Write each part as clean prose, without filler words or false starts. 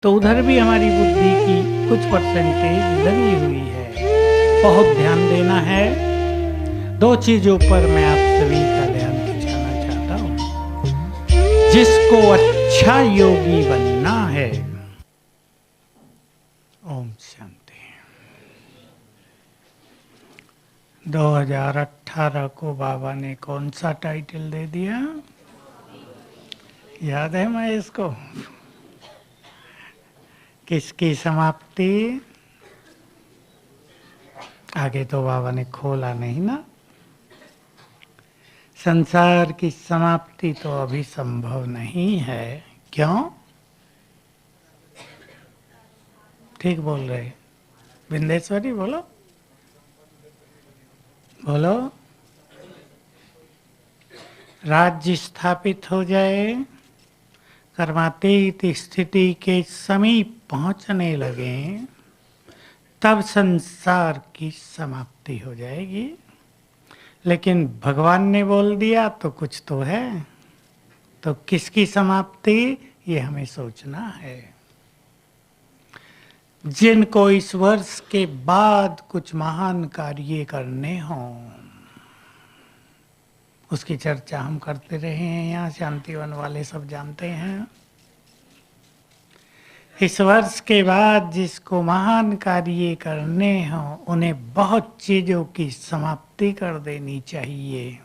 तो उधर भी हमारी बुद्धि की कुछ परसेंटेज लगी हुई है। बहुत ध्यान देना है। दो चीजों पर मैं आप सभी का ध्यान खिंचाना चाहता हूं। जिसको अच्छा योगी बनना है। ओम शांति। 2018 को बाबा ने कौन सा टाइटल दे दिया? याद है मैं इसको? किसकी समाप्ति? आगे तो बाबा ने खोला नहीं ना। संसार की समाप्ति तो अभी संभव नहीं है। क्यों? ठीक बोल रहे विंदेश्वरी, बोलो बोलो। राज्य स्थापित हो जाए, कर्मातीत स्थिति के समीप पहुंचने लगे, तब संसार की समाप्ति हो जाएगी। लेकिन भगवान ने बोल दिया तो कुछ तो है। तो किसकी समाप्ति, ये हमें सोचना है। जिनको इस वर्ष के बाद कुछ महान कार्य करने हों, उसकी चर्चा हम करते रहे हैं। यहाँ शांतिवन वाले सब जानते हैं। इस वर्ष के बाद जिसको महान कार्य करने हों, उन्हें बहुत चीजों की समाप्ति कर देनी चाहिए।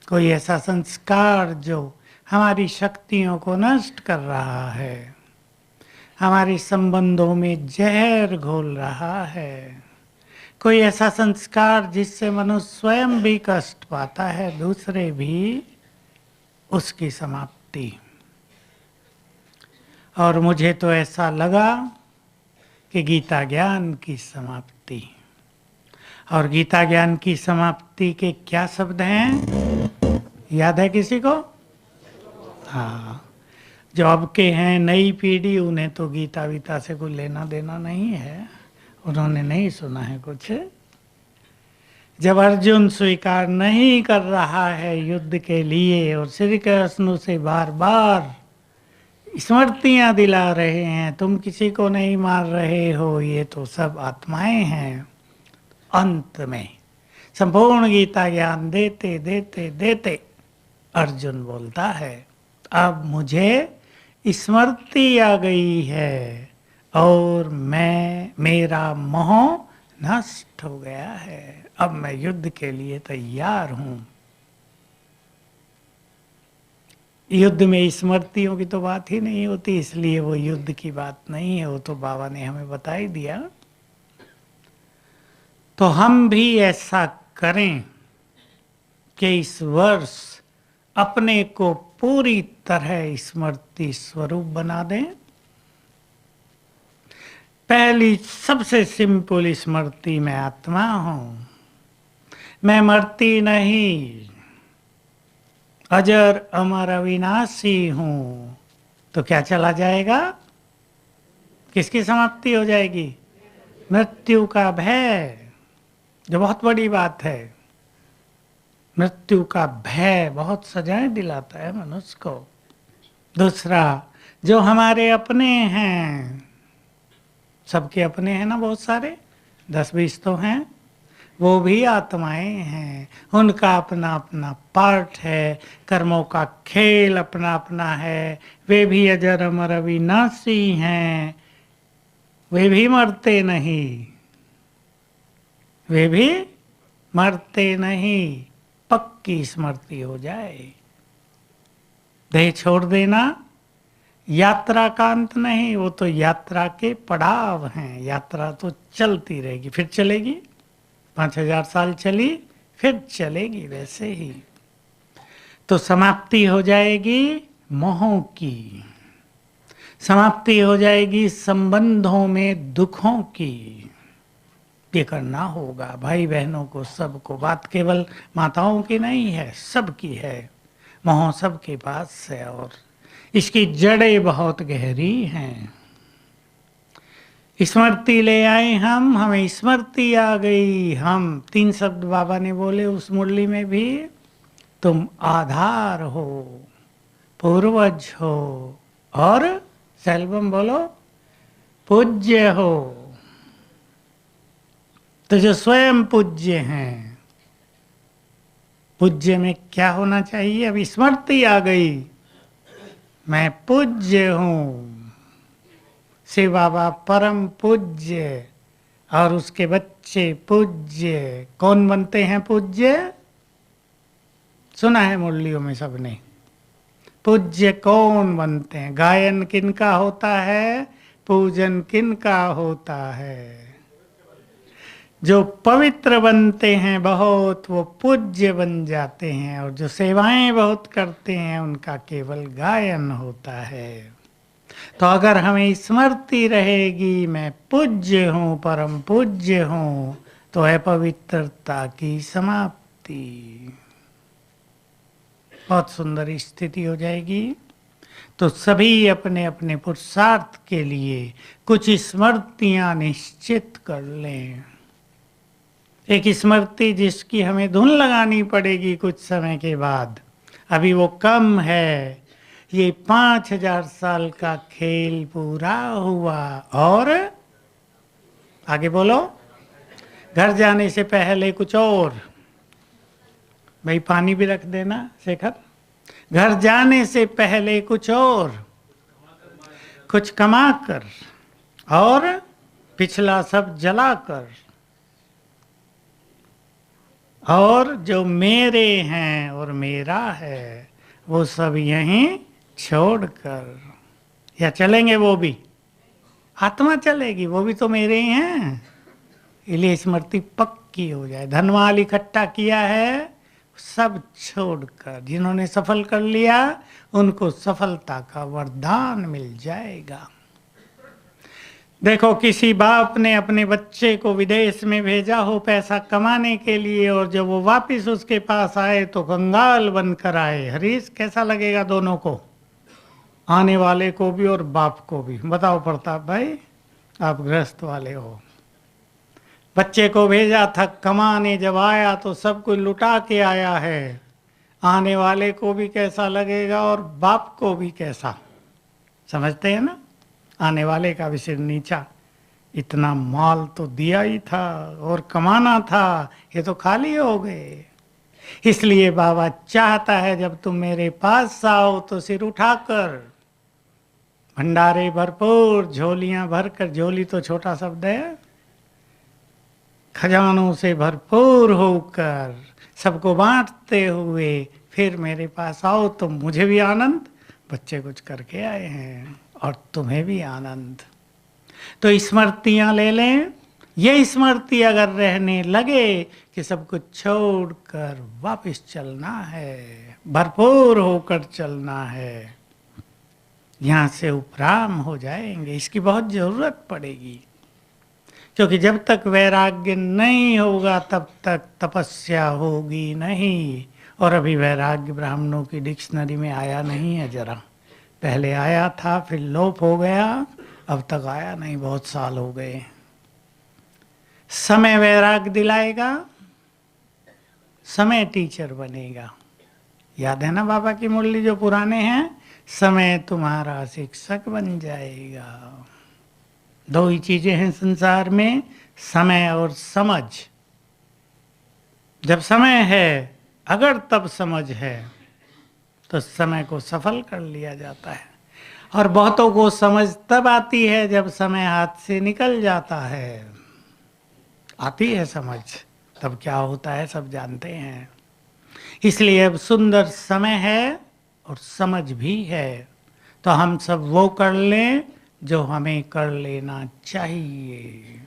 कोई ऐसा संस्कार जो हमारी शक्तियों को नष्ट कर रहा है, हमारे संबंधों में जहर घोल रहा है, कोई ऐसा संस्कार जिससे मनुष्य स्वयं भी कष्ट पाता है, दूसरे भी, उसकी समाप्ति। और मुझे तो ऐसा लगा कि गीता ज्ञान की समाप्ति। और गीता ज्ञान की समाप्ति के क्या शब्द हैं? याद है किसी को? हाँ, जो अब के हैं नई पीढ़ी, उन्हें तो गीता वीता से कोई लेना देना नहीं है। उन्होंने नहीं सुना है कुछ। जब अर्जुन स्वीकार नहीं कर रहा है युद्ध के लिए और श्री कृष्ण से बार बार स्मृतियां दिला रहे हैं, तुम किसी को नहीं मार रहे हो, ये तो सब आत्माएं हैं। अंत में संपूर्ण गीता ज्ञान देते देते देते अर्जुन बोलता है, अब मुझे स्मृति आ गई है और मेरा मोह नष्ट हो गया है। अब मैं युद्ध के लिए तैयार हूं। युद्ध में स्मृतियों की तो बात ही नहीं होती, इसलिए वो युद्ध की बात नहीं है। वो तो बाबा ने हमें बता ही दिया। तो हम भी ऐसा करें कि इस वर्ष अपने को पूरी तरह स्मृति स्वरूप बना दें। पहली सबसे सिंपल स्मृति, मैं आत्मा हूं, मैं मरती नहीं, अजर अमर अविनाशी हूं। तो क्या चला जाएगा? किसकी समाप्ति हो जाएगी? मृत्यु का भय, जो बहुत बड़ी बात है। मृत्यु का भय बहुत सजाएं दिलाता है मनुष्य को। दूसरा, जो हमारे अपने हैं, सबके अपने हैं ना, बहुत सारे 10-20 तो हैं, वो भी आत्माएं हैं। उनका अपना अपना पार्ट है, कर्मों का खेल अपना अपना है। वे भी अजर अमर अविनाशी हैं, वे भी मरते नहीं, वे भी मरते नहीं। पक्की स्मृति हो जाए। देह छोड़ देना यात्रा का अंत नहीं, वो तो यात्रा के पड़ाव हैं। यात्रा तो चलती रहेगी, फिर चलेगी। 5000 साल चली, फिर चलेगी वैसे ही। तो समाप्ति हो जाएगी मोहों की, समाप्ति हो जाएगी संबंधों में दुखों की। ये करना होगा भाई बहनों को, सबको। बात केवल माताओं की नहीं है, सबकी है। मोह सबके पास है और इसकी जड़ें बहुत गहरी हैं। स्मृति ले आए हम, हमें स्मृति आ गई। हम 3 शब्द बाबा ने बोले उस मुरली में भी। तुम आधार हो, पूर्वज हो और सेल्वम बोलो पूज्य हो। तो जो स्वयं पूज्य हैं, पूज्य में क्या होना चाहिए? अब स्मृति आ गई, मैं पूज्य हूं, शिव बाबा परम पूज्य और उसके बच्चे पूज्य। कौन बनते हैं पूज्य? सुना है मुरलियों में सबने। पूज्य कौन बनते हैं? गायन किनका होता है? पूजन किनका होता है? जो पवित्र बनते हैं बहुत, वो पूज्य बन जाते हैं, और जो सेवाएं बहुत करते हैं उनका केवल गायन होता है। तो अगर हमें स्मृति रहेगी मैं पूज्य हूँ, परम पूज्य हूँ, तो है पवित्रता की समाप्ति। बहुत सुंदर स्थिति हो जाएगी। तो सभी अपने अपने पुरुषार्थ के लिए कुछ स्मृतियां निश्चित कर लें। एक स्मृति जिसकी हमें धुन लगानी पड़ेगी कुछ समय के बाद, अभी वो कम है। ये 5000 साल का खेल पूरा हुआ, और आगे बोलो। घर जाने से पहले कुछ और, भाई पानी भी रख देना शेखर। घर जाने से पहले कुछ और, कुछ कमा कर और पिछला सब जला कर, और जो मेरे हैं और मेरा है वो सब यहीं छोड़कर, या चलेंगे वो भी? आत्मा चलेगी, वो भी तो मेरे ही हैं। इसलिए स्मृति पक्की हो जाए। धनवाल इकट्ठा किया है, सब छोड़कर जिन्होंने सफल कर लिया उनको सफलता का वरदान मिल जाएगा। देखो, किसी बाप ने अपने बच्चे को विदेश में भेजा हो पैसा कमाने के लिए, और जब वो वापस उसके पास आए तो कंगाल बनकर आए। हरीश, कैसा लगेगा दोनों को? आने वाले को भी और बाप को भी। बताओ प्रताप भाई, आप गृहस्थ वाले हो। बच्चे को भेजा था कमाने, जब आया तो सब कुछ लुटा के आया है। आने वाले को भी कैसा लगेगा और बाप को भी कैसा? समझते हैं ना? आने वाले का भी सिर नीचा, इतना माल तो दिया ही था और कमाना था, ये तो खाली हो गए। इसलिए बाबा चाहता है जब तुम मेरे पास आओ तो सिर उठाकर, भंडारे भरपूर, झोलियां भरकर, झोली तो छोटा शब्द है, खजानों से भरपूर होकर सबको बांटते हुए फिर मेरे पास आओ तो मुझे भी आनंद, बच्चे कुछ करके आए हैं और तुम्हें भी आनंद। तो स्मृतियां ले लें। ये स्मृति अगर रहने लगे कि सब कुछ छोड़कर वापस चलना है, भरपूर होकर चलना है, यहाँ से उपराम हो जाएंगे। इसकी बहुत जरूरत पड़ेगी, क्योंकि जब तक वैराग्य नहीं होगा तब तक तपस्या होगी नहीं। और अभी वैराग्य ब्राह्मणों की डिक्शनरी में आया नहीं है। जरा पहले आया था, फिर लोप हो गया, अब तक आया नहीं, बहुत साल हो गए। समय वैराग्य दिलाएगा, समय टीचर बनेगा। याद है ना बाबा की मुरली जो पुराने हैं? समय तुम्हारा शिक्षक बन जाएगा। दो ही चीजें हैं संसार में, समय और समझ। जब समय है, अगर तब समझ है, तो समय को सफल कर लिया जाता है। और बहुतों को समझ तब आती है जब समय हाथ से निकल जाता है। आती है समझ, तब क्या होता है सब जानते हैं। इसलिए अब सुंदर समय है और समझ भी है, तो हम सब वो कर लें जो हमें कर लेना चाहिए।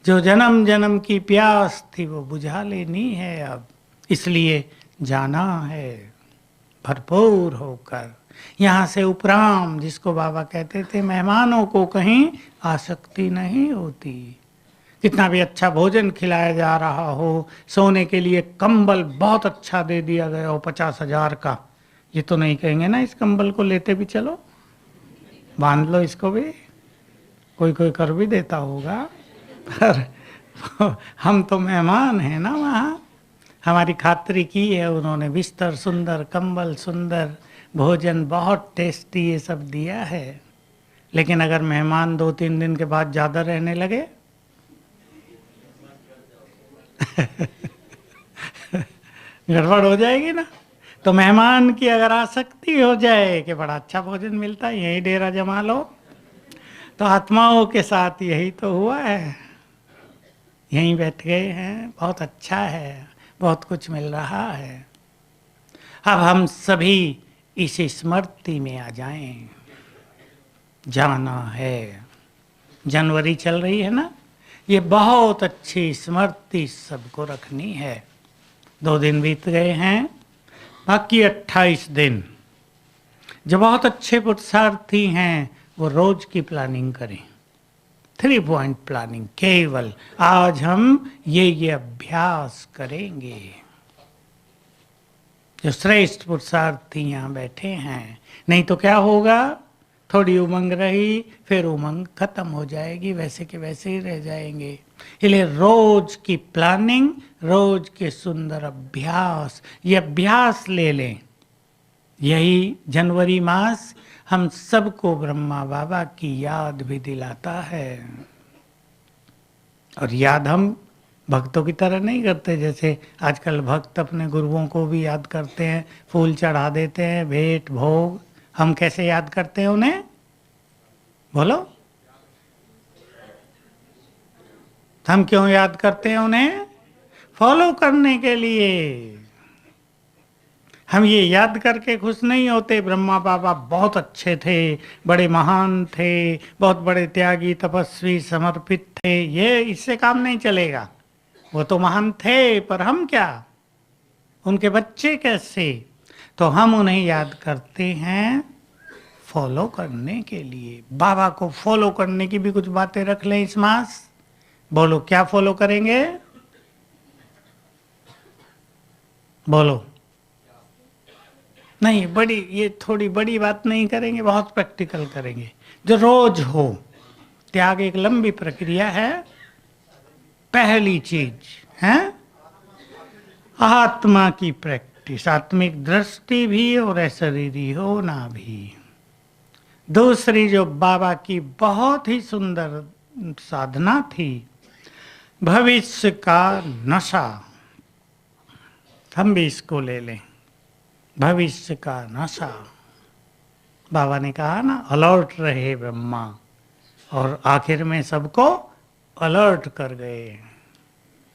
जो जन्म जन्म की प्यास थी वो बुझा लेनी है अब। इसलिए जाना है भरपूर होकर। यहाँ से उपराम, जिसको बाबा कहते थे, मेहमानों को कहीं आसक्ति नहीं होती। कितना भी अच्छा भोजन खिलाया जा रहा हो, सोने के लिए कंबल बहुत अच्छा दे दिया गया हो 50,000 का, ये तो नहीं कहेंगे ना इस कंबल को लेते भी चलो, बांध लो इसको भी। कोई कोई कर भी देता होगा, पर हम तो मेहमान हैं ना वहाँ। हमारी खातिरी की है उन्होंने, बिस्तर सुंदर, कंबल सुंदर, भोजन बहुत टेस्टी ये सब दिया है, लेकिन अगर मेहमान 2-3 दिन के बाद ज़्यादा रहने लगे गड़बड़ हो जाएगी ना। तो मेहमान की अगर आसक्ति हो जाए कि बड़ा अच्छा भोजन मिलता है, यही डेरा जमा लो, तो आत्माओं के साथ यही तो हुआ है। यहीं बैठ गए हैं, बहुत अच्छा है, बहुत कुछ मिल रहा है। अब हम सभी इस स्मृति में आ जाएं। जाना है, जनवरी चल रही है ना, ये बहुत अच्छी स्मृति सबको रखनी है। 2 दिन बीत गए हैं, बाकी 28 दिन। जो बहुत अच्छे पुरुषार्थी हैं वो रोज की प्लानिंग करें। 3 पॉइंट प्लानिंग केवल आज हम ये अभ्यास करेंगे। जो श्रेष्ठ पुरुषार्थी यहाँ बैठे हैं, नहीं तो क्या होगा, थोड़ी उमंग रही फिर उमंग खत्म हो जाएगी, वैसे के वैसे ही रह जाएंगे। इसलिए रोज की प्लानिंग, रोज के सुंदर अभ्यास, ये अभ्यास ले लें। यही जनवरी मास हम सबको ब्रह्मा बाबा की याद भी दिलाता है। और याद हम भक्तों की तरह नहीं करते, जैसे आजकल भक्त अपने गुरुओं को भी याद करते हैं, फूल चढ़ा देते हैं, भेंट भोग। हम कैसे याद करते हैं उन्हें, बोलो। हम क्यों याद करते हैं उन्हें? फॉलो करने के लिए। हम ये याद करके खुश नहीं होते ब्रह्मा बाबा बहुत अच्छे थे, बड़े महान थे, बहुत बड़े त्यागी तपस्वी समर्पित थे, ये इससे काम नहीं चलेगा। वो तो महान थे, पर हम क्या, उनके बच्चे कैसे? तो हम उन्हें याद करते हैं फॉलो करने के लिए। बाबा को फॉलो करने की भी कुछ बातें रख लें इस मास। बोलो, क्या फॉलो करेंगे? बोलो। नहीं, बड़ी, ये थोड़ी बड़ी बात नहीं करेंगे, बहुत प्रैक्टिकल करेंगे, जो रोज हो। त्याग एक लंबी प्रक्रिया है। पहली चीज है आत्मा की प्रैक्टिस, आत्मिक दृष्टि भी और अशरीरी होना भी। दूसरी जो बाबा की बहुत ही सुंदर साधना थी, भविष्य का नशा। हम भी इसको ले लें, भविष्य का नशा। बाबा ने कहा ना, अलर्ट रहे ब्रह्मा, और आखिर में सबको अलर्ट कर गए।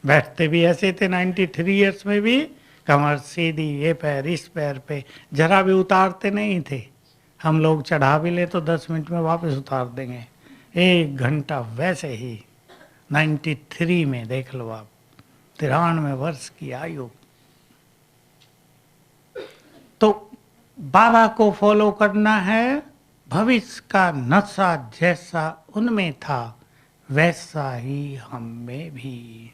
बैठते भी ऐसे थे 93 ईयर्स में भी, कमर सीधी, ये पैर इस पैर पे, जरा भी उतारते नहीं थे। हम लोग चढ़ा भी ले तो 10 मिनट में वापस उतार देंगे, 1 घंटा वैसे ही। 93 में देख लो आप, 93 वर्ष की आयु। तो बाबा को फॉलो करना है। भविष्य का नशा जैसा उनमें था, वैसा ही हम में भी।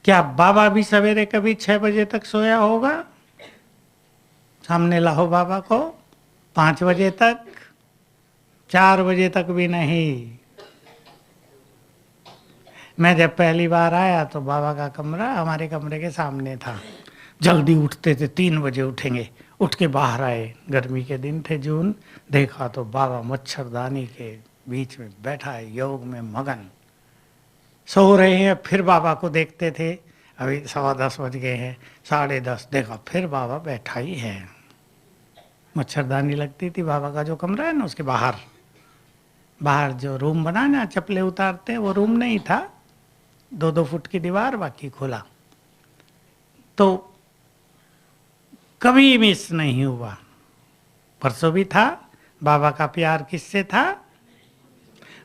क्या बाबा भी सवेरे कभी 6 बजे तक सोया होगा? सामने लाओ बाबा को, 5 बजे तक, 4 बजे तक भी नहीं। मैं जब पहली बार आया तो बाबा का कमरा हमारे कमरे के सामने था। जल्दी उठते थे, 3 बजे उठेंगे। उठ के बाहर आए, गर्मी के दिन थे, जून, देखा तो बाबा मच्छरदानी के बीच में बैठा है, योग में मगन, सो रहे हैं। फिर बाबा को देखते थे, अभी 10:15 बज गए हैं, 10:30, देखा फिर बाबा बैठा ही है। मच्छरदानी लगती थी बाबा का जो कमरा है ना, उसके बाहर, बाहर जो रूम बना ना, चप्पलें उतारते हैं, वो रूम नहीं था, 2-2 फुट की दीवार, बाकी खुला। तो कभी मिस नहीं हुआ। परसों भी था। बाबा का प्यार किससे था?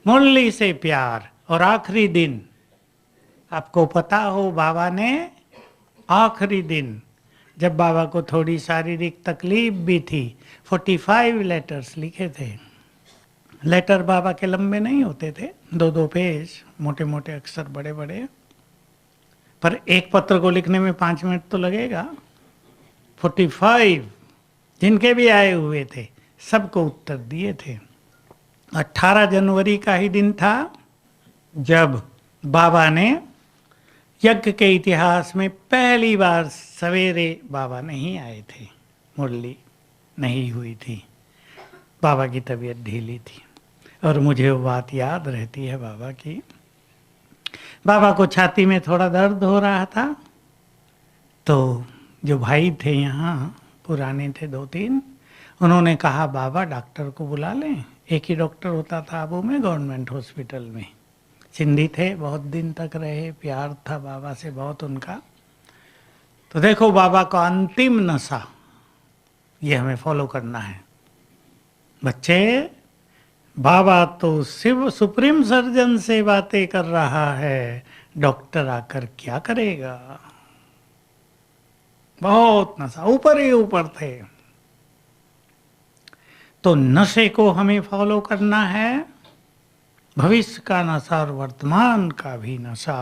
मुरली से प्यार। और आखिरी दिन, आपको पता हो, बाबा ने आखिरी दिन, जब बाबा को थोड़ी शारीरिक तकलीफ भी थी, 45 लेटर्स लिखे थे। लेटर बाबा के लंबे नहीं होते थे, 2-2 पेज, मोटे मोटे अक्षर, बड़े बड़े, पर एक पत्र को लिखने में 5 मिनट तो लगेगा। 45 जिनके भी आए हुए थे, सबको उत्तर दिए थे। 18 जनवरी का ही दिन था जब बाबा ने, यज्ञ के इतिहास में पहली बार सवेरे बाबा नहीं आए थे, मुरली नहीं हुई थी। बाबा की तबीयत ढीली थी और मुझे वो बात याद रहती है बाबा की। बाबा को छाती में थोड़ा दर्द हो रहा था, तो जो भाई थे यहाँ पुराने थे 2-3, उन्होंने कहा बाबा डॉक्टर को बुला लें। एक ही डॉक्टर होता था आबू में, गवर्नमेंट हॉस्पिटल में। सिंधी थे, बहुत दिन तक रहे, प्यार था बाबा से बहुत उनका। तो देखो बाबा का अंतिम नशा, ये हमें फॉलो करना है बच्चे। बाबा तो शिव सुप्रीम सर्जन से बातें कर रहा है, डॉक्टर आकर क्या करेगा। बहुत नशा, ऊपर ही ऊपर थे। तो नशे को हमें फॉलो करना है, भविष्य का नशा और वर्तमान का भी नशा।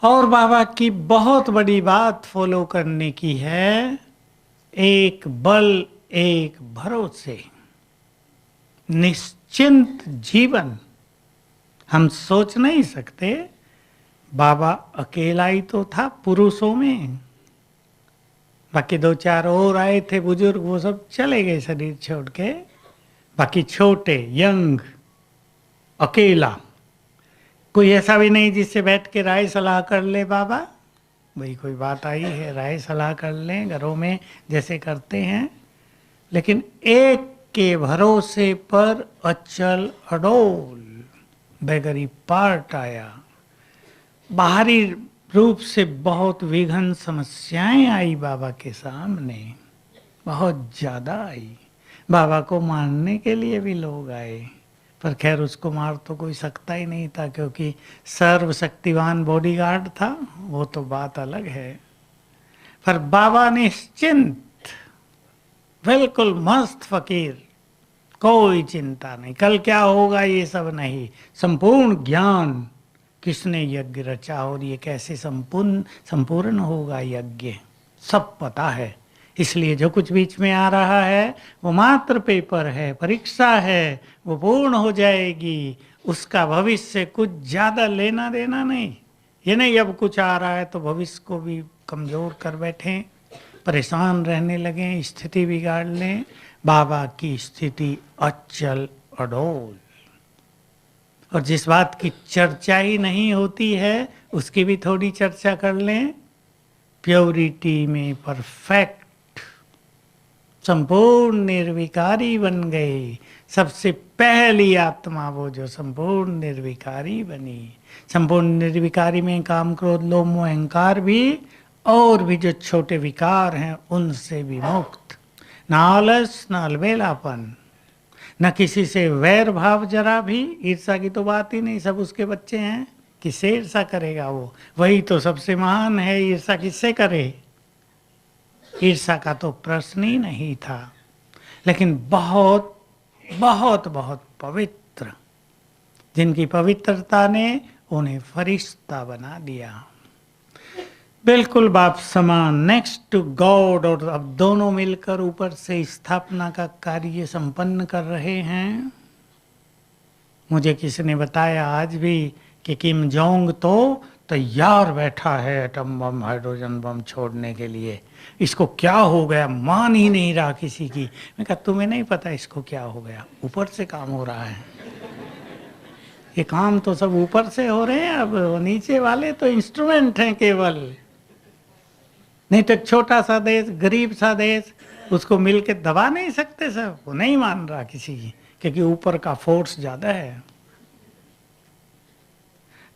और बाबा की बहुत बड़ी बात फॉलो करने की है, एक बल एक भरोसे, निश्चिंत जीवन। हम सोच नहीं सकते, बाबा अकेला ही तो था पुरुषों में, बाकी 2-4 और आए थे बुजुर्ग, वो सब चले गए शरीर छोड़ के। बाकी छोटे, यंग, अकेला, कोई ऐसा भी नहीं जिससे बैठ के राय सलाह कर ले बाबा। भाई कोई बात आई है, राय सलाह कर लें घरों में जैसे करते हैं, लेकिन एक के भरोसे पर अचल अडोल। बेगरी पार्ट आया, बाहरी रूप से बहुत विघन समस्याएं आई बाबा के सामने, बहुत ज़्यादा आई। बाबा को मारने के लिए भी लोग आए, पर खैर उसको मार तो कोई सकता ही नहीं था, क्योंकि सर्वशक्तिवान बॉडीगार्ड था, वो तो बात अलग है। पर बाबा निश्चिंत, बिल्कुल मस्त फकीर, कोई चिंता नहीं, कल क्या होगा ये सब नहीं, संपूर्ण ज्ञान किसने यज्ञ रचा और ये कैसे संपूर्ण होगा यज्ञ, सब पता है। इसलिए जो कुछ बीच में आ रहा है वो मात्र पेपर है, परीक्षा है, वो पूर्ण हो जाएगी, उसका भविष्य से कुछ ज़्यादा लेना देना नहीं। ये नहीं अब कुछ आ रहा है तो भविष्य को भी कमज़ोर कर बैठें, परेशान रहने लगें, स्थिति बिगाड़ लें। बाबा की स्थिति अचल अडोल। और जिस बात की चर्चा ही नहीं होती है उसकी भी थोड़ी चर्चा कर लें। प्योरिटी में परफेक्ट, संपूर्ण निर्विकारी बन गए। सबसे पहली आत्मा वो जो संपूर्ण निर्विकारी बनी। संपूर्ण निर्विकारी में काम क्रोध लोभ मोह अहंकार भी, और भी जो छोटे विकार हैं उनसे भी मुक्त। न आलस, न अलबेलापन, न किसी से वैर भाव जरा भी। ईर्षा की तो बात ही नहीं, सब उसके बच्चे हैं, किससे ईर्षा करेगा वो, वही तो सबसे महान है, ईर्षा किससे करे। ईर्षा का तो प्रश्न ही नहीं था। लेकिन बहुत बहुत बहुत पवित्र, जिनकी पवित्रता ने उन्हें फरिश्ता बना दिया, बिल्कुल बाप समान, नेक्स्ट टू गॉड। और अब दोनों मिलकर ऊपर से स्थापना का कार्य संपन्न कर रहे हैं। मुझे किसी ने बताया आज भी कि किम जोंग तो तैयार बैठा है एटम बम, हाइड्रोजन बम छोड़ने के लिए। इसको क्या हो गया, मान ही नहीं रहा किसी की। मैं कहा तुम्हें नहीं पता इसको क्या हो गया, ऊपर से काम हो रहा है। ये काम तो सब ऊपर से हो रहे हैं, अब नीचे वाले तो इंस्ट्रूमेंट हैं केवल। नहीं तो छोटा सा देश, गरीब सा देश, उसको मिल के दबा नहीं सकते सब। वो नहीं मान रहा किसी की, क्योंकि ऊपर का फोर्स ज़्यादा है।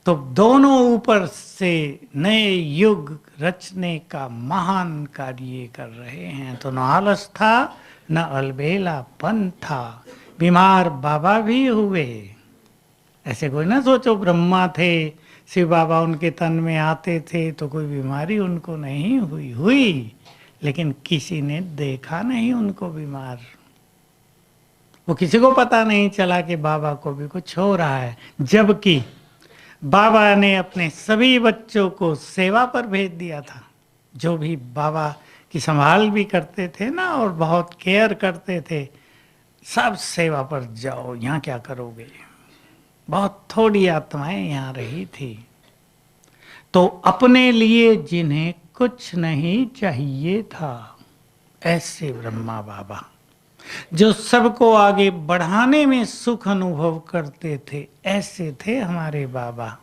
तो दोनों ऊपर से नए युग रचने का महान कार्य कर रहे हैं। तो न आलस था, न अलबेलापन था। बीमार बाबा भी हुए, ऐसे कोई ना सोचो ब्रह्मा थे, शिव बाबा उनके तन में आते थे तो कोई बीमारी उनको नहीं हुई, लेकिन किसी ने देखा नहीं उनको बीमार। वो किसी को पता नहीं चला कि बाबा को भी कुछ हो रहा है, जबकि बाबा ने अपने सभी बच्चों को सेवा पर भेज दिया था। जो भी बाबा की संभाल भी करते थे ना और बहुत केयर करते थे, सब सेवा पर जाओ, यहाँ क्या करोगे। बहुत थोड़ी आत्माएं यहाँ रही थी। तो अपने लिए जिन्हें कुछ नहीं चाहिए था, ऐसे ब्रह्मा बाबा जो सबको आगे बढ़ाने में सुख अनुभव करते थे, ऐसे थे हमारे बाबा।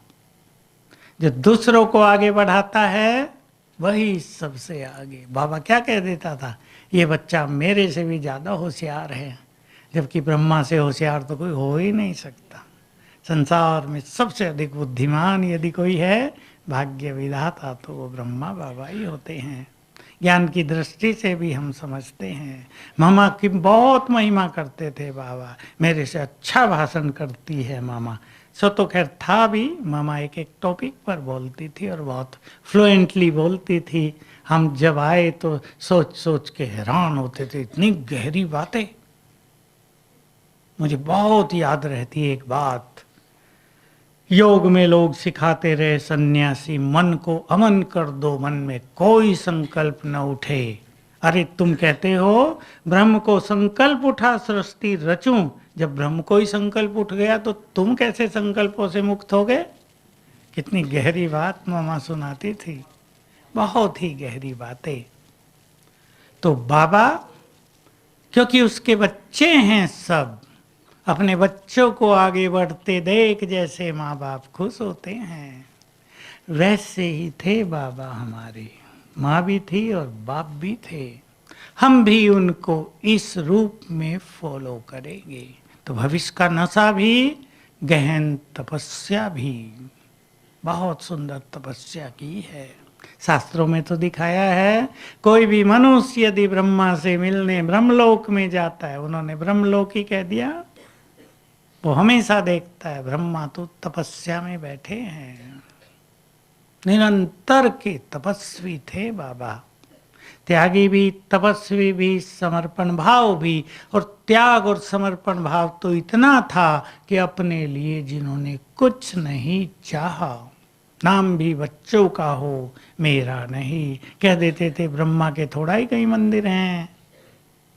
जो दूसरों को आगे बढ़ाता है वही सबसे आगे। बाबा क्या कह देता था, ये बच्चा मेरे से भी ज्यादा होशियार है, जबकि ब्रह्मा से होशियार तो कोई हो ही नहीं सकता। संसार में सबसे अधिक बुद्धिमान यदि कोई है, भाग्य विधाता, तो वो ब्रह्मा बाबा ही होते हैं। ज्ञान की दृष्टि से भी हम समझते हैं। मामा की बहुत महिमा करते थे बाबा, मेरे से अच्छा भाषण करती है मामा। सो तो खैर था भी, मामा एक एक टॉपिक पर बोलती थी और बहुत फ्लुएंटली बोलती थी। हम जब आए तो सोच सोच के हैरान होते थे, इतनी गहरी बातें। मुझे बहुत याद रहती है एक बात, योग में लोग सिखाते रहे सन्यासी, मन को अमन कर दो, मन में कोई संकल्प न उठे। अरे तुम कहते हो ब्रह्म को संकल्प उठा सृष्टि रचूं, जब ब्रह्म को ही संकल्प उठ गया तो तुम कैसे संकल्पों से मुक्त हो गए? कितनी गहरी बात मामा सुनाती थी, बहुत ही गहरी बातें। तो बाबा, क्योंकि उसके बच्चे हैं सब, अपने बच्चों को आगे बढ़ते देख जैसे माँ बाप खुश होते हैं, वैसे ही थे बाबा हमारे। माँ भी थी और बाप भी थे। हम भी उनको इस रूप में फॉलो करेंगे तो भविष्य का नशा भी, गहन तपस्या भी, बहुत सुंदर तपस्या की है। शास्त्रों में तो दिखाया है, कोई भी मनुष्य यदि ब्रह्मा से मिलने ब्रह्मलोक में जाता है, उन्होंने ब्रह्मलोक ही कह दिया, वो हमेशा देखता है ब्रह्मा तो तपस्या में बैठे हैं। निरंतर के तपस्वी थे बाबा, त्यागी भी, तपस्वी भी, समर्पण भाव भी। और त्याग और समर्पण भाव तो इतना था कि अपने लिए जिन्होंने कुछ नहीं चाहा, नाम भी बच्चों का हो मेरा नहीं, कह देते थे ब्रह्मा के थोड़ा ही कई मंदिर हैं,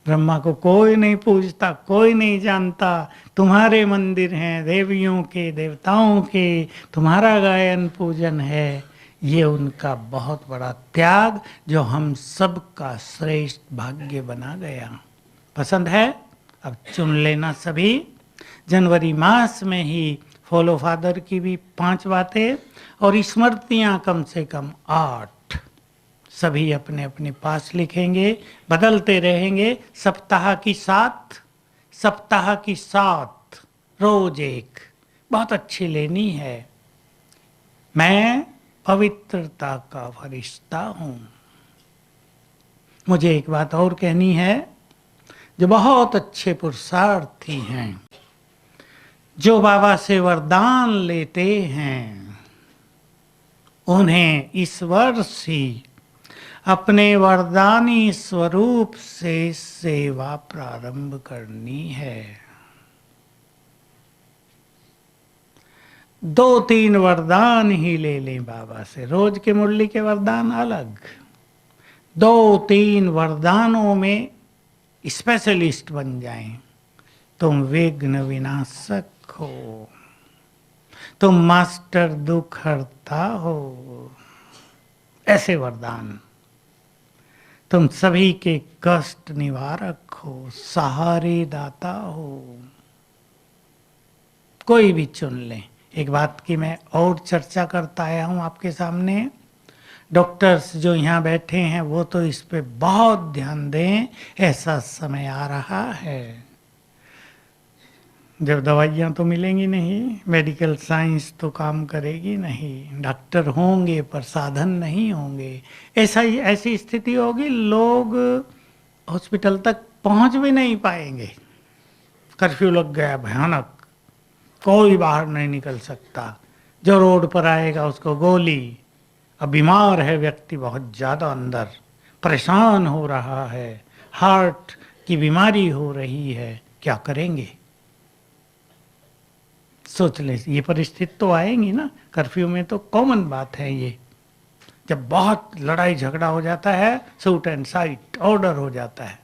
ब्रह्मा को कोई नहीं पूजता, कोई नहीं जानता, तुम्हारे मंदिर हैं देवियों के, देवताओं के, तुम्हारा गायन पूजन है। ये उनका बहुत बड़ा त्याग जो हम सबका श्रेष्ठ भाग्य बना गया। पसंद है? अब चुन लेना सभी। जनवरी मास में ही फॉलो फादर की भी 5 बातें और स्मृतियाँ कम से कम 8 सभी अपने अपने पास लिखेंगे, बदलते रहेंगे। सप्ताह की 7, सप्ताह की 7, रोज एक, बहुत अच्छी लेनी है। मैं पवित्रता का फरिश्ता हूं। मुझे एक बात और कहनी है, जो बहुत अच्छे पुरुषार्थी हैं, जो बाबा से वरदान लेते हैं, उन्हें इस वर्ष ही अपने वरदानी स्वरूप से सेवा प्रारंभ करनी है। 2-3 वरदान ही ले लें बाबा से, रोज के मुरली के वरदान अलग, 2-3 वरदानों में स्पेशलिस्ट बन जाएं। तुम विघ्न विनाशक हो, तुम मास्टर दुख हरता हो, ऐसे वरदान। तुम सभी के कष्ट निवारक हो, सहारे दाता हो, कोई भी चुन लें। एक बात की मैं और चर्चा करता आया हूं आपके सामने, डॉक्टर्स जो यहाँ बैठे हैं वो तो इस पे बहुत ध्यान दें। ऐसा समय आ रहा है जब दवाइयाँ तो मिलेंगी नहीं, मेडिकल साइंस तो काम करेगी नहीं, डॉक्टर होंगे पर साधन नहीं होंगे। ऐसी स्थिति होगी, लोग हॉस्पिटल तक पहुंच भी नहीं पाएंगे। कर्फ्यू लग गया भयानक, कोई बाहर नहीं निकल सकता, जो रोड पर आएगा उसको गोली। अब बीमार है व्यक्ति बहुत ज़्यादा, अंदर परेशान हो रहा है, हार्ट की बीमारी हो रही है, क्या करेंगे? सोच ले, ये परिस्थिति तो आएंगी ना। कर्फ्यू में तो कॉमन बात है ये, जब बहुत लड़ाई झगड़ा हो जाता है, शूट एंड साइट ऑर्डर हो जाता है।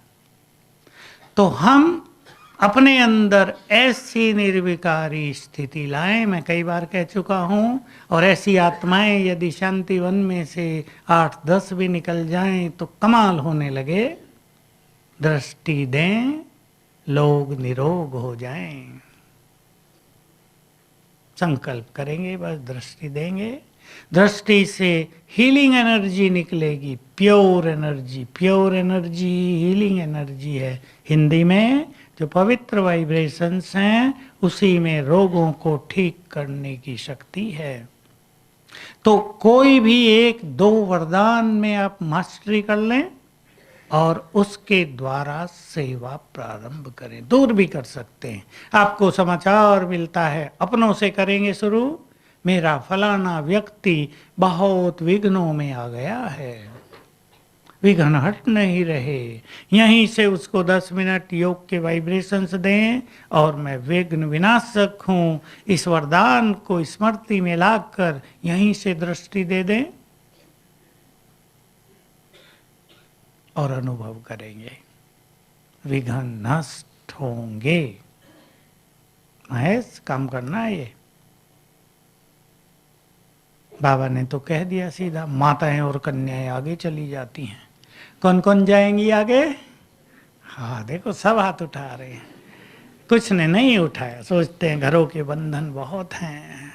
तो हम अपने अंदर ऐसी निर्विकारी स्थिति लाएं। मैं कई बार कह चुका हूं, और ऐसी आत्माएं यदि शांति वन में से 8-10 भी निकल जाएं तो कमाल होने लगे। दृष्टि दें, लोग निरोग हो जाएं। संकल्प करेंगे, बस दृष्टि देंगे, दृष्टि से हीलिंग एनर्जी निकलेगी, pure energy. Pure energy healing energy है। हिंदी में जो पवित्र वाइब्रेशंस हैं, उसी में रोगों को ठीक करने की शक्ति है। तो कोई भी एक दो वरदान में आप मास्टरी कर लें और उसके द्वारा सेवा प्रारंभ करें। दूर भी कर सकते हैं। आपको समाचार मिलता है, अपनों से करेंगे शुरू, मेरा फलाना व्यक्ति बहुत विघ्नों में आ गया है, विघ्न हट नहीं रहे। यहीं से उसको 10 मिनट योग के वाइब्रेशंस दें और मैं विघ्न विनाशक हूँ, इस वरदान को स्मृति में लाकर यहीं से दृष्टि दे दें और अनुभव करेंगे, विघ्न नष्ट होंगे। महेश, काम करना है ये। बाबा ने तो कह दिया सीधा, माताएं और कन्याएं आगे चली जाती हैं। कौन कौन जाएंगी आगे? हाँ देखो, सब हाथ उठा रहे हैं। कुछ ने नहीं उठाया, सोचते हैं घरों के बंधन बहुत हैं।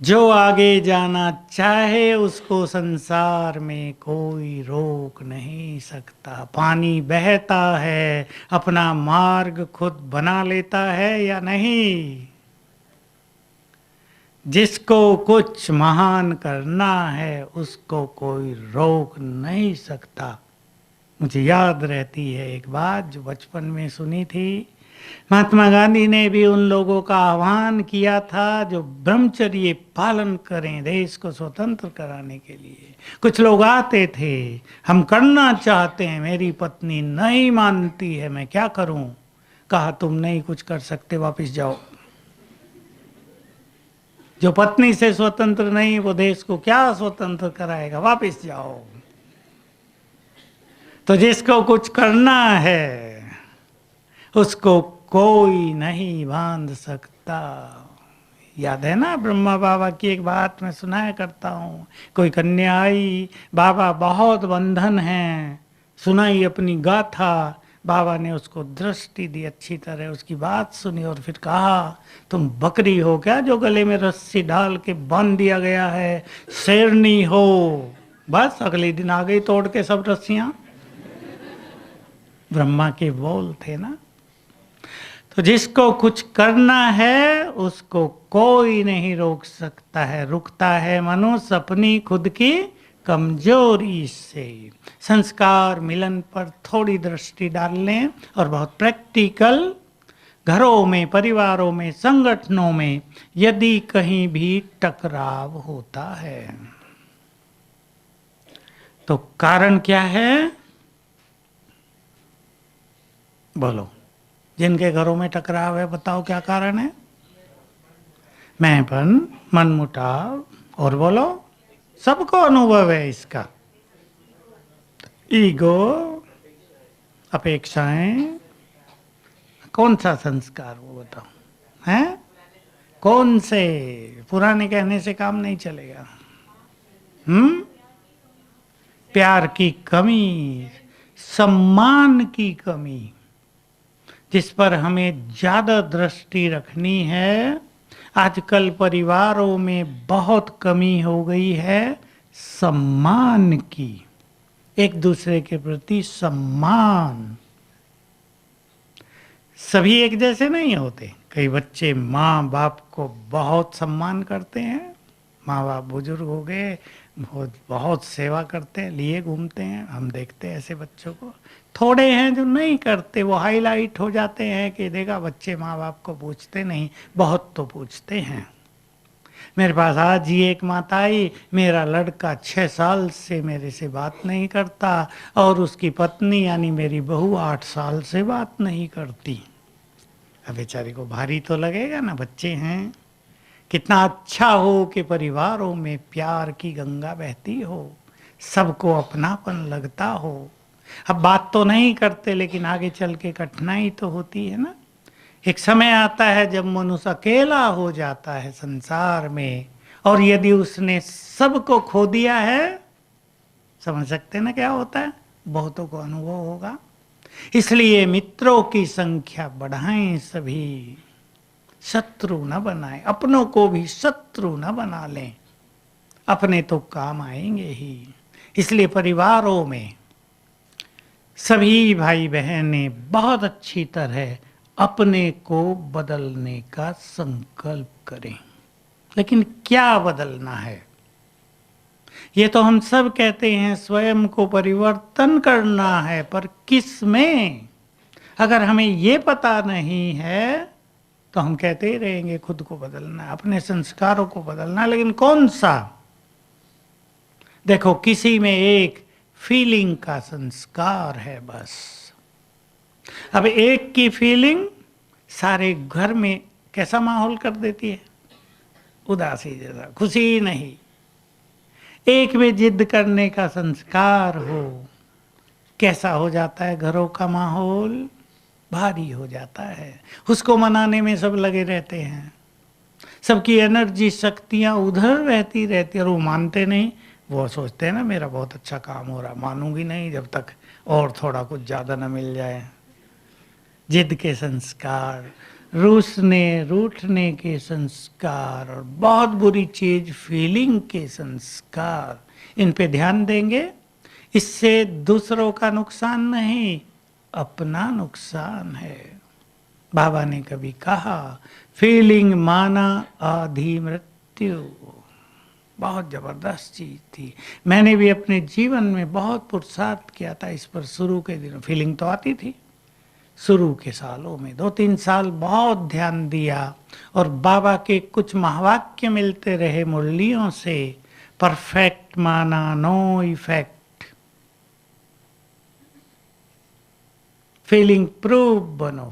जो आगे जाना चाहे उसको संसार में कोई रोक नहीं सकता। पानी बहता है, अपना मार्ग खुद बना लेता है या नहीं? जिसको कुछ महान करना है उसको कोई रोक नहीं सकता। मुझे याद रहती है एक बात जो बचपन में सुनी थी। महात्मा गांधी ने भी उन लोगों का आह्वान किया था जो ब्रह्मचर्य पालन करें देश को स्वतंत्र कराने के लिए। कुछ लोग आते थे, हम करना चाहते हैं, मेरी पत्नी नहीं मानती है, मैं क्या करूं? कहा तुम नहीं कुछ कर सकते, वापस जाओ। जो पत्नी से स्वतंत्र नहीं वो देश को क्या स्वतंत्र कराएगा, वापस जाओ। तो जिसको कुछ करना है उसको कोई नहीं बांध सकता। याद है ना ब्रह्मा बाबा की एक बात मैं सुनाया करता हूँ। कोई कन्या आई, बाबा बहुत बंधन है, सुनाई अपनी गाथा। बाबा ने उसको दृष्टि दी, अच्छी तरह उसकी बात सुनी और फिर कहा तुम बकरी हो क्या जो गले में रस्सी डाल के बांध दिया गया है? शेरनी हो। बस अगले दिन आ गई तोड़ के सब रस्सियां। ब्रह्मा के बोल थे ना। तो जिसको कुछ करना है उसको कोई नहीं रोक सकता है। रुकता है मनुष्य अपनी खुद की कमजोरी से। संस्कार मिलन पर थोड़ी दृष्टि डाल लें और बहुत प्रैक्टिकल घरों में, परिवारों में, संगठनों में यदि कहीं भी टकराव होता है तो कारण क्या है? बोलो, जिनके घरों में टकराव है बताओ क्या कारण है? मैंपन, मनमुटाव, और बोलो, सबको अनुभव है इसका। ईगो, अपेक्षाएं। कौन सा संस्कार वो बताओ हैं? कौन से? पुराने कहने से काम नहीं चलेगा। प्यार की कमी, सम्मान की कमी, जिस पर हमें ज्यादा दृष्टि रखनी है। आजकल परिवारों में बहुत कमी हो गई है सम्मान की, एक दूसरे के प्रति सम्मान। सभी एक जैसे नहीं होते। कई बच्चे माँ बाप को बहुत सम्मान करते हैं, माँ बाप बुजुर्ग हो गए, बहुत सेवा करते हैं, लिए घूमते हैं, हम देखते हैं ऐसे बच्चों को। थोड़े हैं जो नहीं करते, वो हाईलाइट हो जाते हैं कि देखा बच्चे माँ बाप को पूछते नहीं, बहुत तो पूछते हैं। मेरे पास आज ही एक माता आई, मेरा लड़का 6 साल से मेरे से बात नहीं करता और उसकी पत्नी यानी मेरी बहू 8 साल से बात नहीं करती। अब बेचारी को भारी तो लगेगा ना, बच्चे हैं। कितना अच्छा हो कि परिवारों में प्यार की गंगा बहती हो, सबको अपनापन लगता हो। अब बात तो नहीं करते लेकिन आगे चल के कठिनाई तो होती है ना। एक समय आता है जब मनुष्य अकेला हो जाता है संसार में, और यदि उसने सबको खो दिया है, समझ सकते ना क्या होता है? बहुतों को अनुभव होगा। इसलिए मित्रों की संख्या बढ़ाएं, सभी शत्रु न बनाएं, अपनों को भी शत्रु न बना लें, अपने तो काम आएंगे ही। इसलिए परिवारों में सभी भाई बहनें बहुत अच्छी तरह अपने को बदलने का संकल्प करें। लेकिन क्या बदलना है? ये तो हम सब कहते हैं स्वयं को परिवर्तन करना है, पर किस में? अगर हमें ये पता नहीं है तो हम कहते ही रहेंगे खुद को बदलना है, अपने संस्कारों को बदलना है, लेकिन कौन सा? देखो, किसी में एक फीलिंग का संस्कार है बस। अब एक की फीलिंग सारे घर में कैसा माहौल कर देती है? उदासी जैसा, खुशी नहीं। एक में जिद करने का संस्कार हो, कैसा हो जाता है घरों का माहौल? भारी हो जाता है। उसको मनाने में सब लगे रहते हैं, सबकी एनर्जी शक्तियां उधर रहती और वो मानते नहीं। वो सोचते हैं ना मेरा बहुत अच्छा काम हो रहा, मानूंगी नहीं जब तक और थोड़ा कुछ ज़्यादा न मिल जाए। जिद के संस्कार, रूसने रूठने के संस्कार, और बहुत बुरी चीज फीलिंग के संस्कार, इन पे ध्यान देंगे। इससे दूसरों का नुकसान नहीं, अपना नुकसान है। बाबा ने कभी कहा, फीलिंग माना आधी मृत्यु। बहुत जबरदस्त चीज थी। मैंने भी अपने जीवन में बहुत पुरुषार्थ किया था इस पर। शुरू के दिनों फीलिंग तो आती थी, शुरू के सालों में 2-3 साल बहुत ध्यान दिया, और बाबा के कुछ महावाक्य मिलते रहे मुरलियों से। परफेक्ट माना नो इफेक्ट, फीलिंग प्रूफ बनो।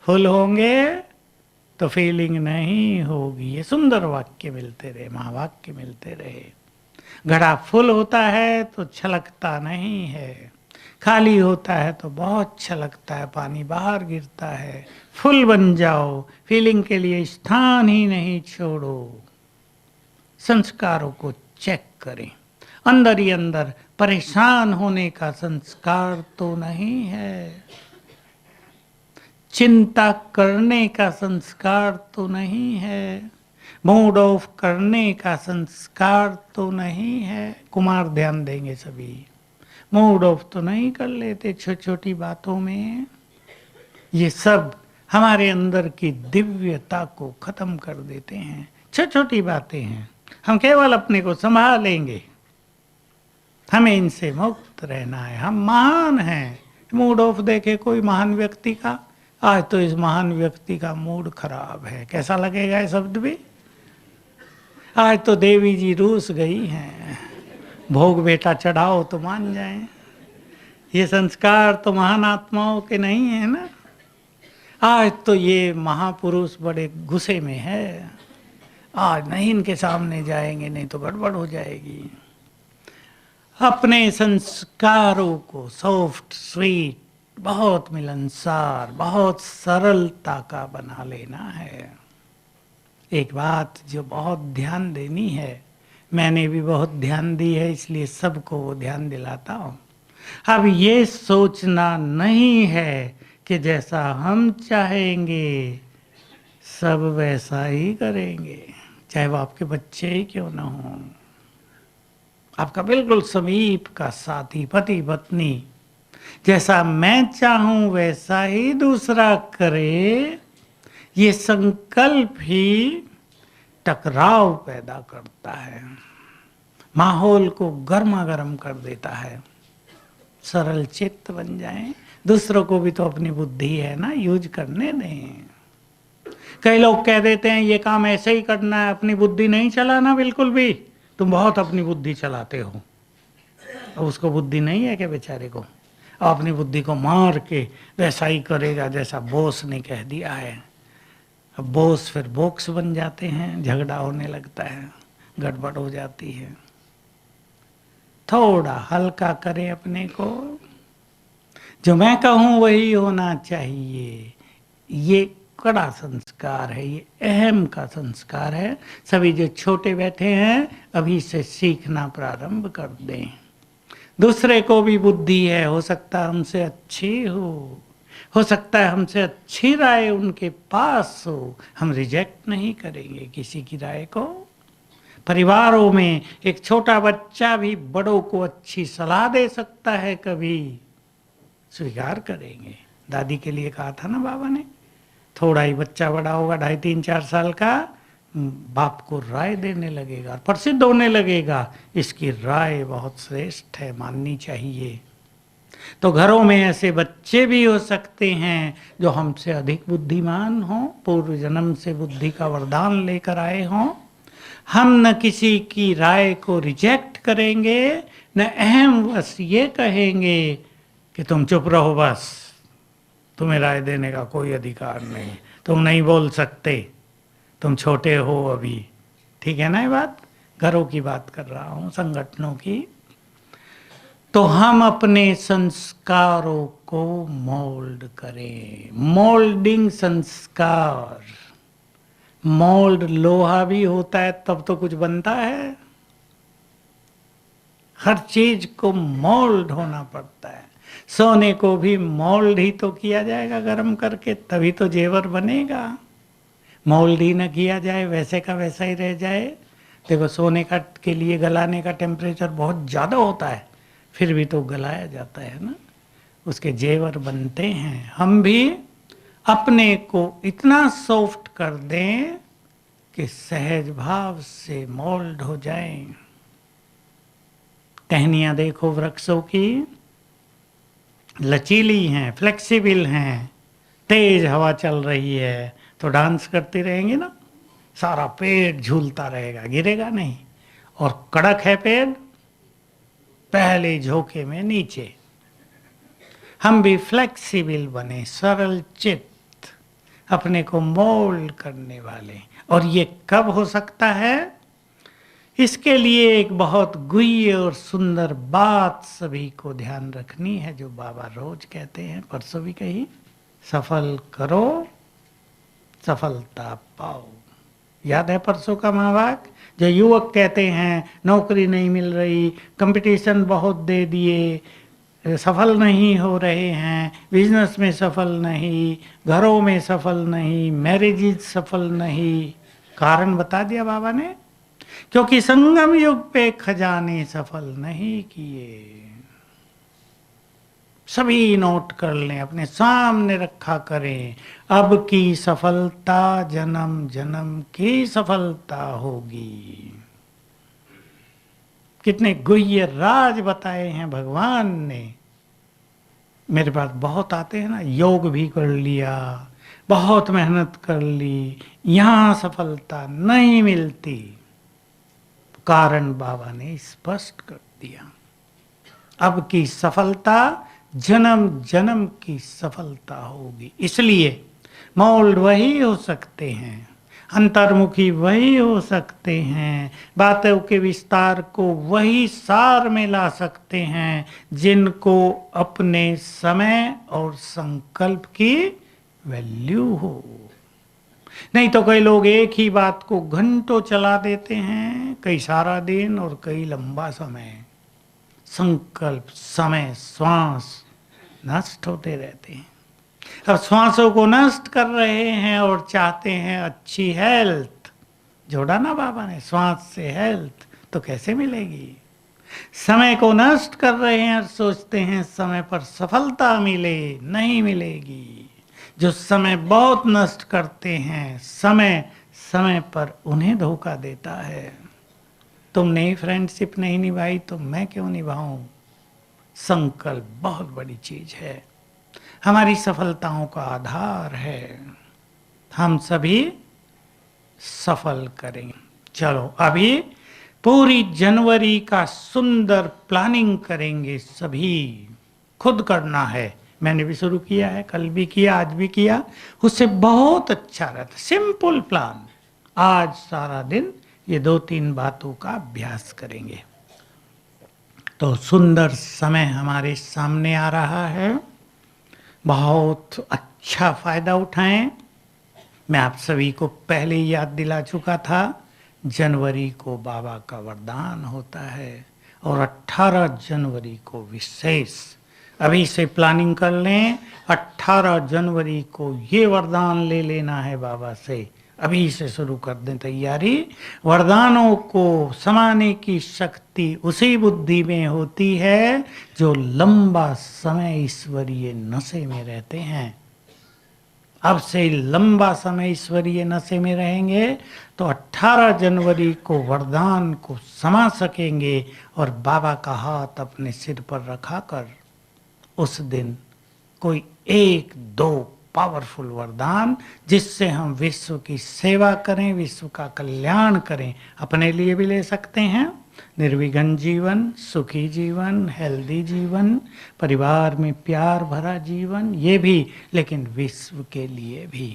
फुल होंगे तो फीलिंग नहीं होगी। ये सुंदर वाक्य मिलते रहे, महावाक्य मिलते रहे। घड़ा फुल होता है तो छलकता नहीं है, खाली होता है तो बहुत छलकता है, पानी बाहर गिरता है। फुल बन जाओ, फीलिंग के लिए स्थान ही नहीं छोड़ो। संस्कारों को चेक करें, अंदर ही अंदर परेशान होने का संस्कार तो नहीं है, चिंता करने का संस्कार तो नहीं है, मूड ऑफ करने का संस्कार तो नहीं है। कुमार ध्यान देंगे सभी, मूड ऑफ तो नहीं कर लेते छोटी छोटी बातों में। ये सब हमारे अंदर की दिव्यता को खत्म कर देते हैं। छोटी छोटी बातें हैं, हम केवल अपने को संभालेंगे, हमें इनसे मुक्त रहना है। हम महान हैं। मूड ऑफ देखे कोई महान व्यक्ति का, आज तो इस महान व्यक्ति का मूड खराब है, कैसा लगेगा ये शब्द भी? आज तो देवी जी रूस गई हैं, भोग बेटा चढ़ाओ तो मान जाएं। ये संस्कार तो महान आत्माओं के नहीं है ना। आज तो ये महापुरुष बड़े गुस्से में है, आज नहीं इनके सामने जाएंगे, नहीं तो गड़बड़ हो जाएगी। अपने संस्कारों को सॉफ्ट स्वीट, बहुत मिलनसार, बहुत सरलता का बना लेना है। एक बात जो बहुत ध्यान देनी है, मैंने भी बहुत ध्यान दी है, इसलिए सबको वो ध्यान दिलाता हूँ। अब ये सोचना नहीं है कि जैसा हम चाहेंगे सब वैसा ही करेंगे, चाहे वो आपके बच्चे ही क्यों ना हो। आपका बिल्कुल समीप का साथी, पति पत्नी, जैसा मैं चाहूं वैसा ही दूसरा करे, ये संकल्प ही टकराव पैदा करता है, माहौल को गर्मा गर्म कर देता है। सरल चित्त बन जाएं, दूसरों को भी तो अपनी बुद्धि है ना, यूज करने दें। कई लोग कह देते हैं ये काम ऐसे ही करना है, अपनी बुद्धि नहीं चलाना बिल्कुल भी। तुम बहुत अपनी बुद्धि चलाते हो। अब उसको बुद्धि नहीं है क्या बेचारे को? अपनी बुद्धि को मार के वैसा ही करेगा जैसा बॉस ने कह दिया है। अब बॉस फिर बॉक्स बन जाते हैं, झगड़ा होने लगता है, गड़बड़ हो जाती है। थोड़ा हल्का करें अपने को, जो मैं कहूँ वही होना चाहिए। ये कड़ा संस्कार है, ये अहम का संस्कार है। सभी जो छोटे बैठे हैं अभी से सीखना प्रारंभ कर दें। दूसरे को भी बुद्धि है, हो सकता है हमसे अच्छी हो सकता है हमसे अच्छी राय उनके पास हो, हम रिजेक्ट नहीं करेंगे किसी की राय को। परिवारों में एक छोटा बच्चा भी बड़ों को अच्छी सलाह दे सकता है, कभी स्वीकार करेंगे। दादी के लिए कहा था ना बाबा ने, थोड़ा ही बच्चा बड़ा होगा, 2.5-3-4 साल का, बाप को राय देने लगेगा, प्रसिद्ध होने लगेगा, इसकी राय बहुत श्रेष्ठ है, माननी चाहिए। तो घरों में ऐसे बच्चे भी हो सकते हैं जो हमसे अधिक बुद्धिमान हों, पूर्व जन्म से बुद्धि का वरदान लेकर आए हों। हम न किसी की राय को रिजेक्ट करेंगे, न अहम बस ये कहेंगे कि तुम चुप रहो, बस तुम्हें राय देने का कोई अधिकार नहीं, तुम नहीं बोल सकते, तुम छोटे हो अभी। ठीक है ना ये बात? घरों की बात कर रहा हूं, संगठनों की। तो हम अपने संस्कारों को मोल्ड करें। मोल्डिंग संस्कार, मोल्ड लोहा भी होता है तब तो कुछ बनता है। हर चीज को मोल्ड होना पड़ता है। सोने को भी मोल्ड ही तो किया जाएगा गर्म करके, तभी तो जेवर बनेगा। मोल्ड ही ना किया जाए, वैसे का वैसा ही रह जाए। देखो सोने का के लिए गलाने का टेम्परेचर बहुत ज़्यादा होता है, फिर भी तो गलाया जाता है ना, उसके जेवर बनते हैं। हम भी अपने को इतना सॉफ्ट कर दें कि सहज भाव से मोल्ड हो जाएं। टहनियाँ देखो वृक्षों की, लचीली हैं, फ्लेक्सिबल हैं, तेज हवा चल रही है तो डांस करती रहेंगी ना, सारा पेड़ झूलता रहेगा, गिरेगा नहीं। और कड़क है पेड़, पहले झोंके में नीचे। हम भी फ्लेक्सिबल बने, सरल चित्त, अपने को मोल्ड करने वाले। और ये कब हो सकता है? इसके लिए एक बहुत गुह्य और सुंदर बात सभी को ध्यान रखनी है, जो बाबा रोज कहते हैं, परसों भी कही, सफल करो सफलता पाओ। याद है परसों का महावाक्य? जो युवक कहते हैं नौकरी नहीं मिल रही, कंपटीशन बहुत दे दिए, सफल नहीं हो रहे हैं, बिजनेस में सफल नहीं, घरों में सफल नहीं, मैरिजेज सफल नहीं। कारण बता दिया बाबा ने, क्योंकि संगम युग पे खजाने सफल नहीं किए। सभी नोट कर लें, अपने सामने रखा करें, अब की सफलता जन्म जन्म की सफलता होगी। कितने गुह्य राज बताए हैं भगवान ने। मेरे पास बहुत आते हैं ना, योग भी कर लिया, बहुत मेहनत कर ली, यहां सफलता नहीं मिलती। कारण बाबा ने स्पष्ट कर दिया, अब की सफलता जन्म जन्म की सफलता होगी। इसलिए मोल्ड वही हो सकते हैं, अंतर्मुखी वही हो सकते हैं, बातों के विस्तार को वही सार में ला सकते हैं जिनको अपने समय और संकल्प की वैल्यू हो। नहीं तो कई लोग एक ही बात को घंटों चला देते हैं, कई सारा दिन और कई लंबा समय। संकल्प, समय, श्वास नष्ट होते रहते हैं। अब श्वासों को नष्ट कर रहे हैं और चाहते हैं अच्छी हेल्थ। जोड़ा ना बाबा ने श्वास से हेल्थ, तो कैसे मिलेगी? समय को नष्ट कर रहे हैं और सोचते हैं समय पर सफलता मिले, नहीं मिलेगी। जो समय बहुत नष्ट करते हैं, समय समय पर उन्हें धोखा देता है। तुमने ही फ्रेंडशिप नहीं निभाई तो मैं क्यों निभाऊं? संकल्प बहुत बड़ी चीज है, हमारी सफलताओं का आधार है। हम सभी सफल करेंगे। चलो अभी पूरी जनवरी का सुंदर प्लानिंग करेंगे, सभी खुद करना है। मैंने भी शुरू किया है, कल भी किया, आज भी किया, उससे बहुत अच्छा रहता। Simple plan. आज सारा दिन ये 2-3 बातों का अभ्यास करेंगे तो सुंदर समय हमारे सामने आ रहा है। बहुत अच्छा फायदा उठाएं। मैं आप सभी को पहले ही याद दिला चुका था, जनवरी को बाबा का वरदान होता है। और 18 जनवरी को विशेष अभी से प्लानिंग कर लें। 18 जनवरी को ये वरदान ले लेना है बाबा से, अभी से शुरू कर दें तैयारी। वरदानों को समाने की शक्ति उसी बुद्धि में होती है जो लंबा समय ईश्वरीय नशे में रहते हैं। अब से लंबा समय ईश्वरीय नशे में रहेंगे तो 18 जनवरी को वरदान को समा सकेंगे और बाबा का हाथ अपने सिर पर रखा कर उस दिन कोई 1-2 पावरफुल वरदान जिससे हम विश्व की सेवा करें, विश्व का कल्याण करें, अपने लिए भी ले सकते हैं। निर्विघ्न जीवन, सुखी जीवन, हेल्दी जीवन, परिवार में प्यार भरा जीवन, ये भी, लेकिन विश्व के लिए भी।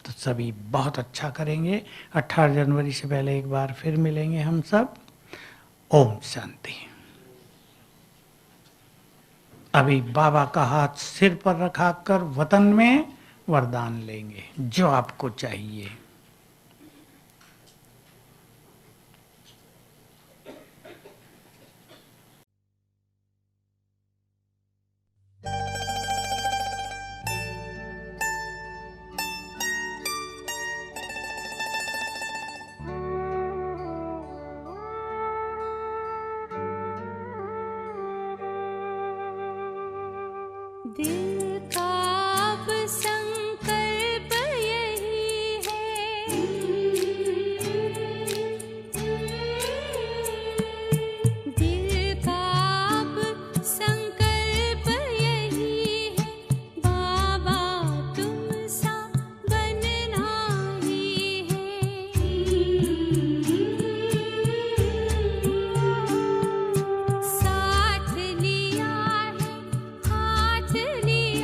तो सभी बहुत अच्छा करेंगे। 18 जनवरी से पहले एक बार फिर मिलेंगे हम सब। ओम शांति। अभी बाबा का हाथ सिर पर रखाकर वतन में वरदान लेंगे जो आपको चाहिए। दिल का अब संकल्प यही है, दिल का अब संकल्प यही है, बाबा तुम सा बनना ही है। साथ लिया है, हाथ लिया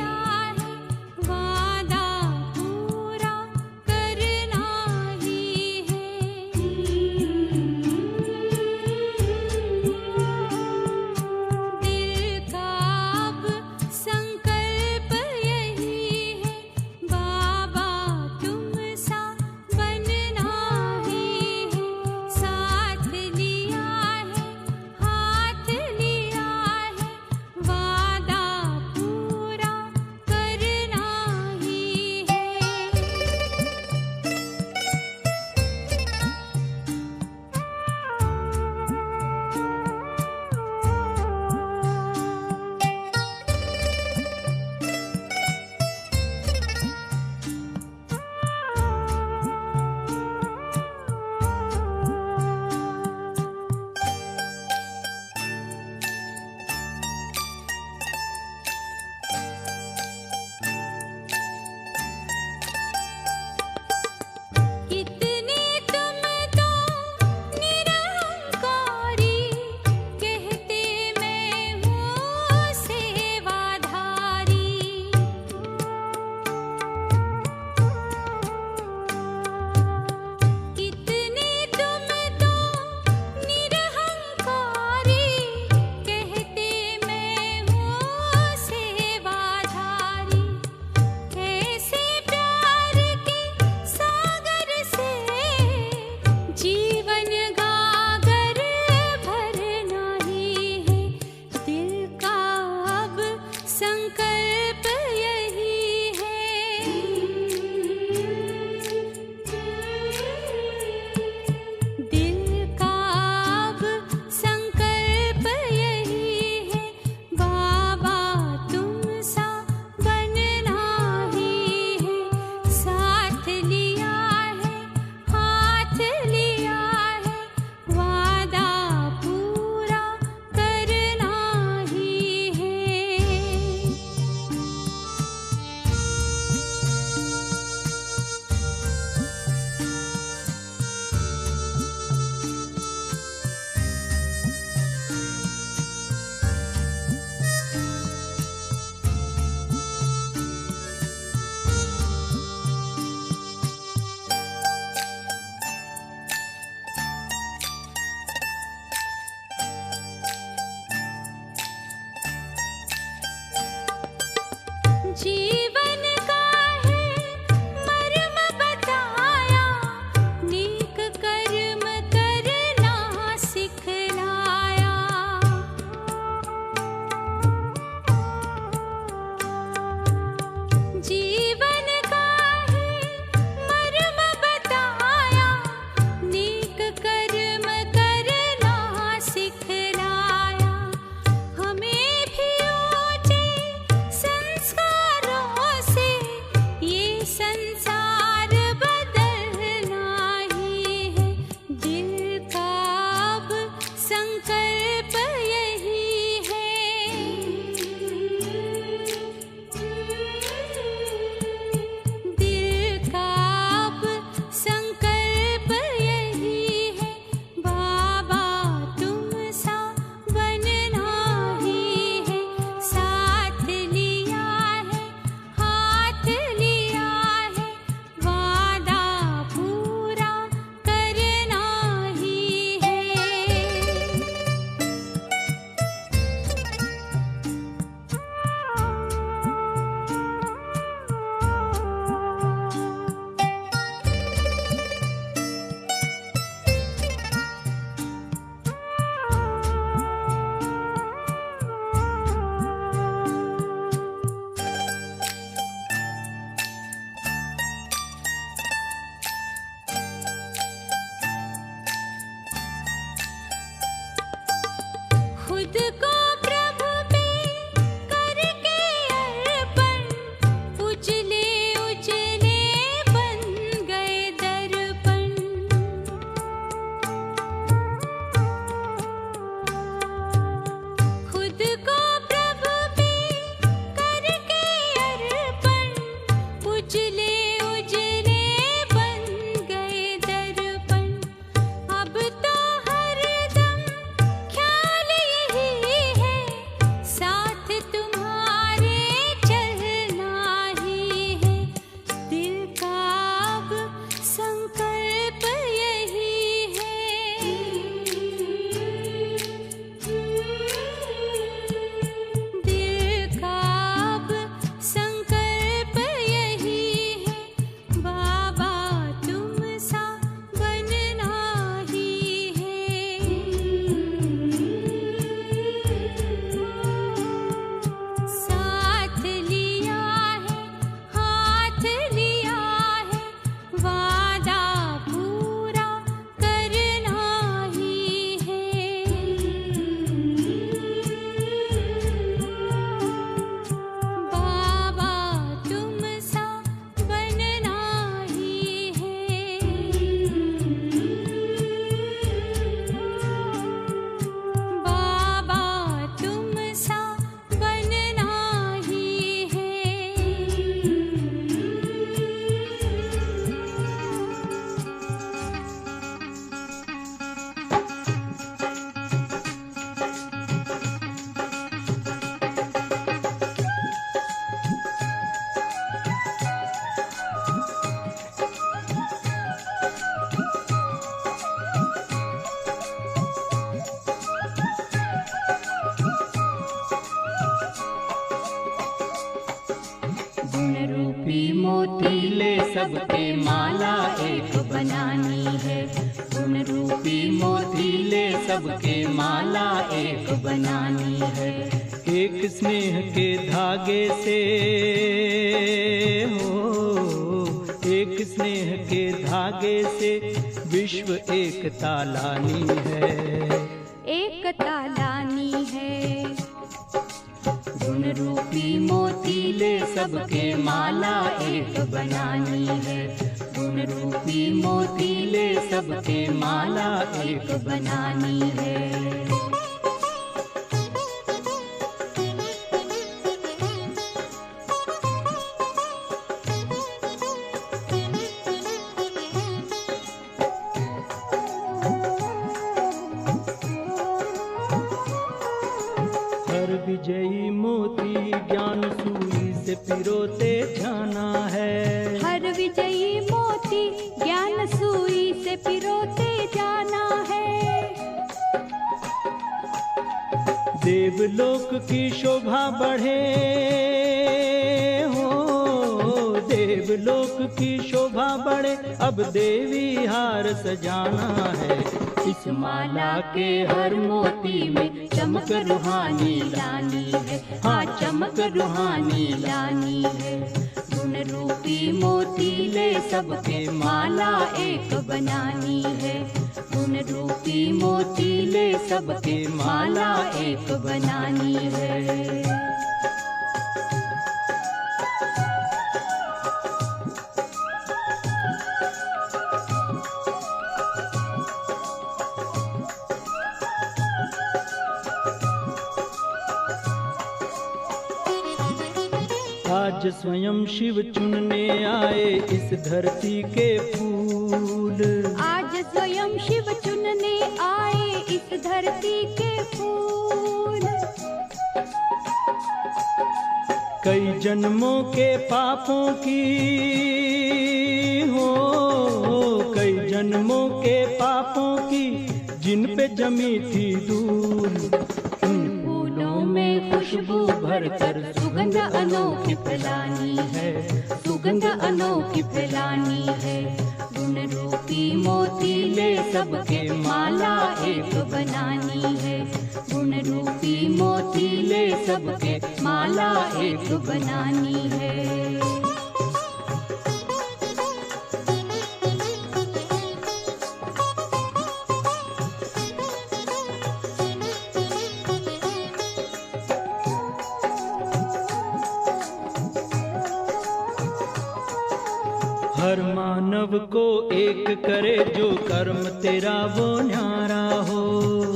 सबके माला एक बनानी है। गुण रूपी मोती ले सबके माला एक बनानी है। एक स्नेह के धागे से हो, एक स्नेह के धागे से विश्व एक तालानी है। एक तालानी है। गुण रूपी मोती ले सबके माला एक बनानी है। गुण रूपी मोती ले सबके माला एक बनानी है। हर विजयी मोती ज्ञान सूली से पिरोते जाना है। हर विजयी मोती ज्ञान सुई से पिरोते जाना है। देवलोक की शोभा बढ़े हो, देवलोक की शोभा बढ़े, अब देवी हार सजाना है। इस माला के हर मोती में चमक रूहानी लानी है। हाँ, चमक रूहानी लानी है। गुण रूपी मोती ले सबके माला एक बनानी है। गुण रूपी मोती ले सबके माला एक बनानी है। आज स्वयं शिव चुनने आए इस धरती के फूल। आज स्वयं शिव चुनने आए इस धरती के फूल। कई जन्मों के पापों की हो, कई जन्मों के पापों की जिन पे जमी थी धूल। फूलों में खुशबू भरकर सुगंध अनोखी फैलानी है। सुगंध अनोखी फैलानी है। गुण रूपी मोती ले सबके माला एक बनानी है। गुण रूपी मोती ले सबके माला एक बनानी है। हर मानव को एक करे जो कर्म तेरा वो न्यारा हो।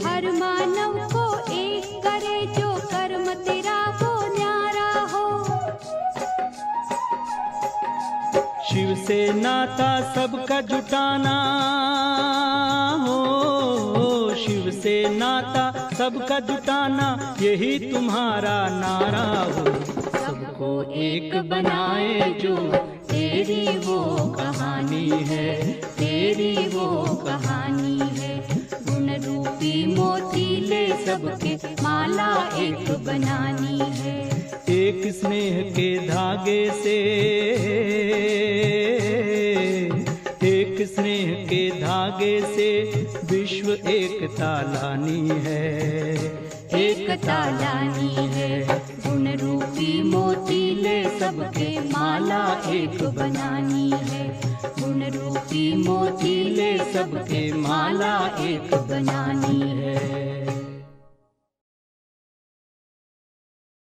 हर मानव को एक करे जो कर्म तेरा वो न्यारा हो। शिव से नाता सबका जुटाना हो, शिव से नाता सबका जुटाना, यही तुम्हारा नारा हो। सबको एक बनाए जो तेरी वो कहानी है। तेरी वो कहानी है। गुण रूपी मोती ले सबके माला एक बनानी है। एक स्नेह के धागे से, एक स्नेह के धागे से विश्व एक तालानी है। एक तालानी है। गुण रूपी मोती ले सबके माला एक बनानी है। गुण रूपी मोती ले सबके माला एक बनानी है।